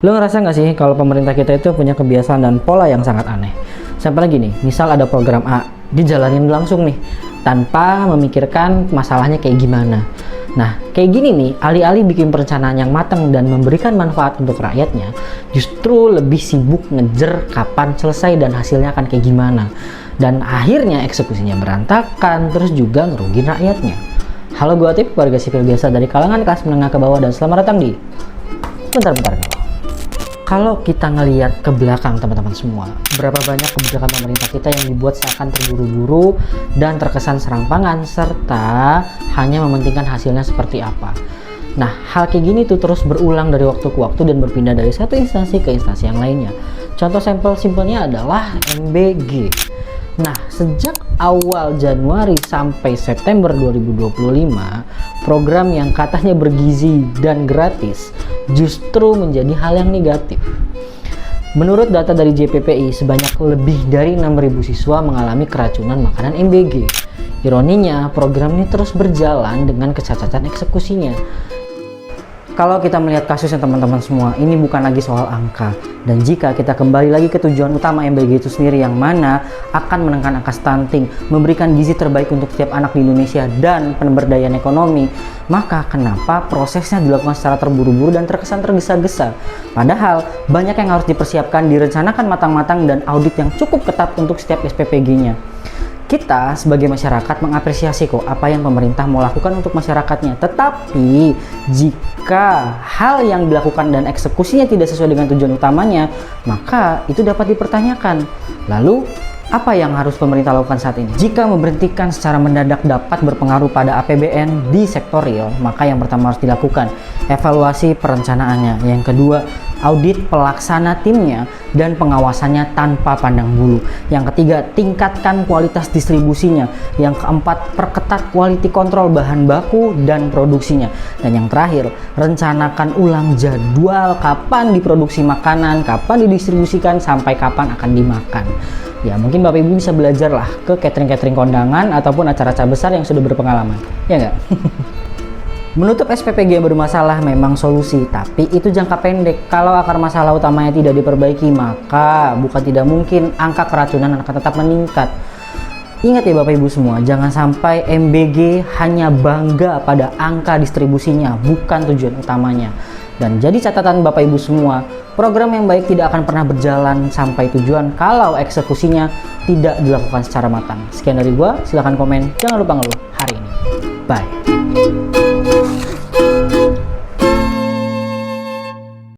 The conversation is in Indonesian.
Lo ngerasa nggak sih kalau pemerintah kita itu punya kebiasaan dan pola yang sangat aneh? Sampai lagi nih, misal ada program A, dijalanin langsung nih, tanpa memikirkan masalahnya kayak gimana. Nah, kayak gini nih, alih-alih bikin perencanaan yang matang dan memberikan manfaat untuk rakyatnya, justru lebih sibuk ngejer kapan selesai dan hasilnya akan kayak gimana. Dan akhirnya eksekusinya berantakan, terus juga ngerugin rakyatnya. Halo, gue Atif, warga sipil biasa dari kalangan kelas menengah ke bawah, dan selamat datang di Bentar-Bentar Galau. Kalau kita ngelihat ke belakang teman-teman semua, berapa banyak kebijakan pemerintah kita yang dibuat seakan terburu-buru dan terkesan serampangan serta hanya mementingkan hasilnya seperti apa. Nah, hal kayak gini tuh terus berulang dari waktu ke waktu dan berpindah dari satu instansi ke instansi yang lainnya. Contoh simpelnya adalah MBG. Nah, sejak awal Januari sampai September 2025, program yang katanya bergizi dan gratis justru menjadi hal yang negatif. Menurut data dari JPPI, sebanyak lebih dari 6.000 siswa mengalami keracunan makanan MBG. Ironinya, program ini terus berjalan dengan kecacatan eksekusinya. Kalau kita melihat kasusnya teman-teman semua, ini bukan lagi soal angka. Dan jika kita kembali lagi ke tujuan utama MBG itu sendiri, yang mana akan menekan angka stunting, memberikan gizi terbaik untuk setiap anak di Indonesia, dan pemberdayaan ekonomi, maka kenapa prosesnya dilakukan secara terburu-buru dan terkesan tergesa-gesa? Padahal banyak yang harus dipersiapkan, direncanakan matang-matang, dan audit yang cukup ketat untuk setiap SPPG-nya. Kita sebagai masyarakat mengapresiasi kok apa yang pemerintah mau lakukan untuk masyarakatnya. Tetapi jika hal yang dilakukan dan eksekusinya tidak sesuai dengan tujuan utamanya, maka itu dapat dipertanyakan. Lalu apa yang harus pemerintah lakukan saat ini? Jika memberhentikan secara mendadak dapat berpengaruh pada APBN di sektor real, maka yang pertama harus dilakukan evaluasi perencanaannya. Yang kedua, audit pelaksana timnya dan pengawasannya tanpa pandang bulu. Yang ketiga, tingkatkan kualitas distribusinya. Yang keempat, perketat quality control bahan baku dan produksinya. Dan yang terakhir, rencanakan ulang jadwal kapan diproduksi makanan, kapan didistribusikan, sampai kapan akan dimakan. Ya, mungkin Bapak Ibu bisa belajar lah ke catering-catering kondangan ataupun acara-acara besar yang sudah berpengalaman. Ya nggak? Menutup SPPG yang bermasalah memang solusi, tapi itu jangka pendek. Kalau akar masalah utamanya tidak diperbaiki, maka bukan tidak mungkin angka keracunan akan tetap meningkat. Ingat ya Bapak Ibu semua, jangan sampai MBG hanya bangga pada angka distribusinya, bukan tujuan utamanya. Dan jadi catatan Bapak Ibu semua, program yang baik tidak akan pernah berjalan sampai tujuan kalau eksekusinya tidak dilakukan secara matang. Sekian dari gua, silahkan komen, jangan lupa ngeluh hari ini. Bye.